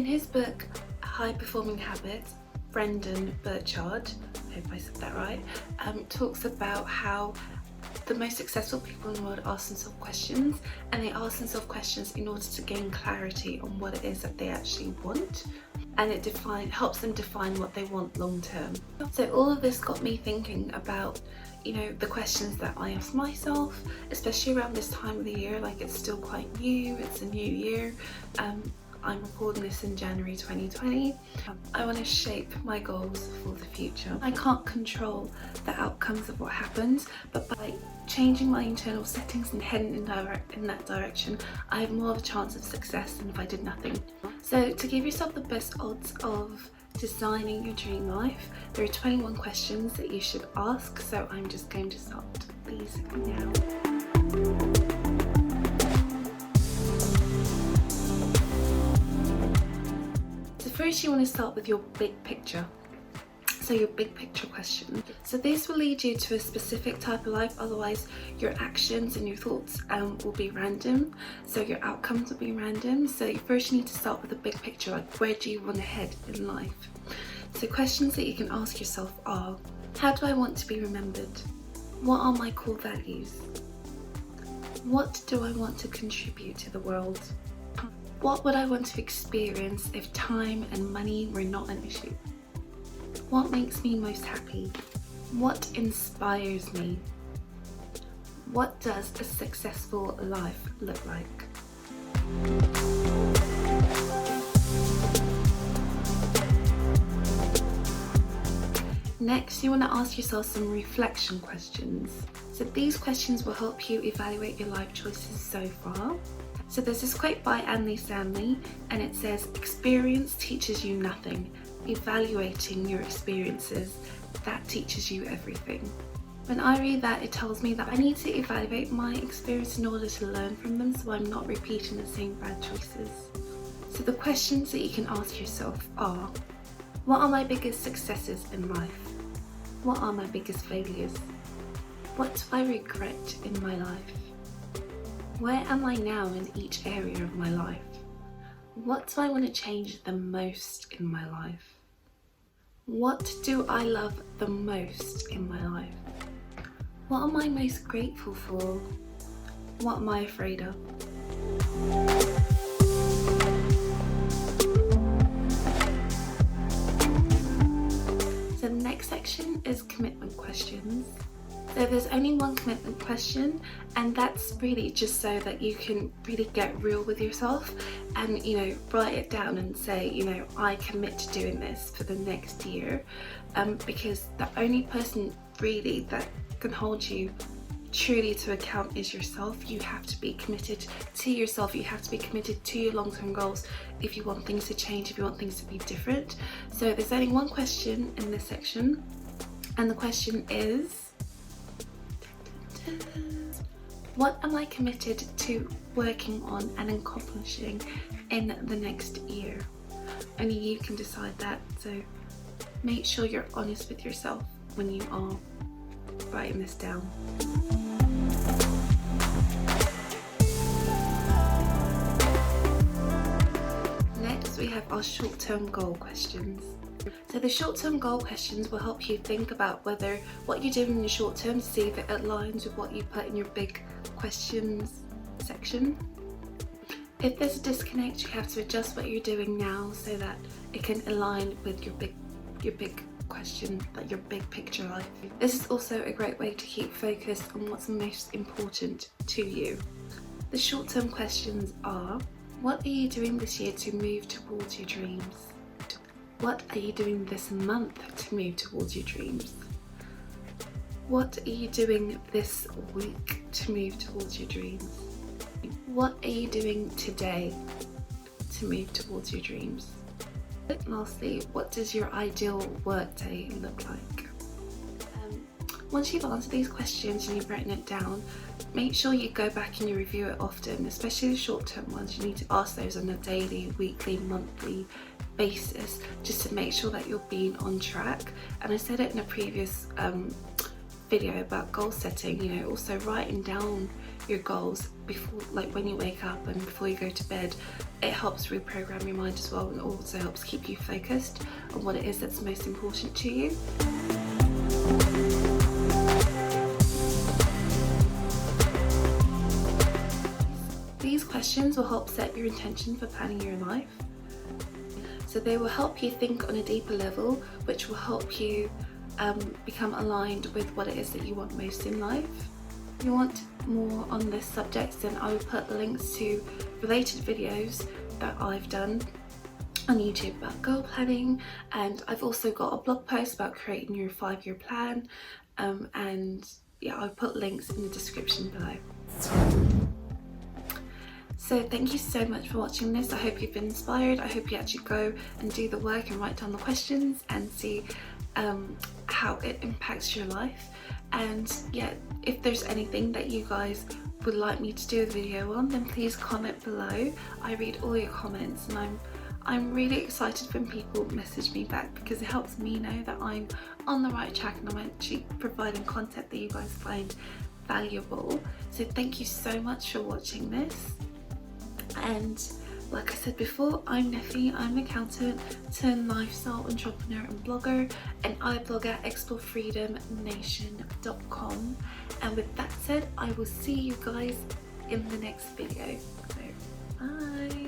In his book, High Performing Habits, Brendan Burchard, I hope I said that right, talks about how the most successful people in the world ask themselves questions, and they ask themselves questions in order to gain clarity on what it is that they actually want, and it helps them define what they want long term. So all of this got me thinking about, you know, the questions that I ask myself, especially around this time of the year. Like, it's still quite new, it's a new year. I'm recording this in January 2020. I want to shape my goals for the future. I can't control the outcomes of what happens, but by changing my internal settings and heading in that direction, I have more of a chance of success than if I did nothing. So to give yourself the best odds of designing your dream life, there are 21 questions that you should ask, so I'm just going to start these now. First, you want to start with your big picture. So your big picture question. So this will lead you to a specific type of life, otherwise your actions and your thoughts will be random. So your outcomes will be random. So first you need to start with a big picture, like where do you want to head in life? So questions that you can ask yourself are, how do I want to be remembered? What are my core values? What do I want to contribute to the world? What would I want to experience if time and money were not an issue? What makes me most happy? What inspires me? What does a successful life look like? Next, you want to ask yourself some reflection questions. So these questions will help you evaluate your life choices so far. So there's this quote by Andy Stanley, and it says, experience teaches you nothing. Evaluating your experiences, that teaches you everything. When I read that, it tells me that I need to evaluate my experience in order to learn from them, so I'm not repeating the same bad choices. So the questions that you can ask yourself are, what are my biggest successes in life? What are my biggest failures? What do I regret in my life? Where am I now in each area of my life? What do I want to change the most in my life? What do I love the most in my life? What am I most grateful for? What am I afraid of? So the next section is commitment questions. So there's only one commitment question, and that's really just so that you can really get real with yourself and, you know, write it down and say, you know, I commit to doing this for the next year, because the only person really that can hold you truly to account is yourself. You have to be committed to yourself. You have to be committed to your long-term goals if you want things to change, if you want things to be different. So there's only one question in this section, and the question is, what am I committed to working on and accomplishing in the next year? Only you can decide that, so make sure you're honest with yourself when you are writing this down. Next, we have our short-term goal questions. So the short-term goal questions will help you think about whether what you're doing in the short term to see if it aligns with what you put in your big questions section. If there's a disconnect, you have to adjust what you're doing now so that it can align with your big question, like your big picture life. This is also a great way to keep focused on what's most important to you. The short-term questions are, what are you doing this year to move towards your dreams? What are you doing this month to move towards your dreams? What are you doing this week to move towards your dreams? What are you doing today to move towards your dreams? Lastly, what does your ideal workday look like? Once you've answered these questions and you've written it down, make sure you go back and you review it often, especially the short-term ones. You need to ask those on a daily, weekly, monthly basis just to make sure that you're being on track. And I said it in a previous video about goal setting, you know, also writing down your goals before, like when you wake up and before you go to bed. It helps reprogram your mind as well, and also helps keep you focused on what it is that's most important to you. These questions will help set your intention for planning your life. So they will help you think on a deeper level, which will help you become aligned with what it is that you want most in life. If you want more on this subject, then I will put links to related videos that I've done on YouTube about goal planning, and I've also got a blog post about creating your 5-year plan, and yeah, I'll put links in the description below. So thank you so much for watching this. I hope you've been inspired. I hope you actually go and do the work and write down the questions and see how it impacts your life. And yeah, if there's anything that you guys would like me to do a video on, then please comment below. I read all your comments, and I'm really excited when people message me back, because it helps me know that I'm on the right track and I'm actually providing content that you guys find valuable. So thank you so much for watching this. And like I said before, I'm Nefe. I'm an accountant turned lifestyle entrepreneur and blogger, and I blog at explorefreedomnation.com. And with that said, I will see you guys in the next video. So bye.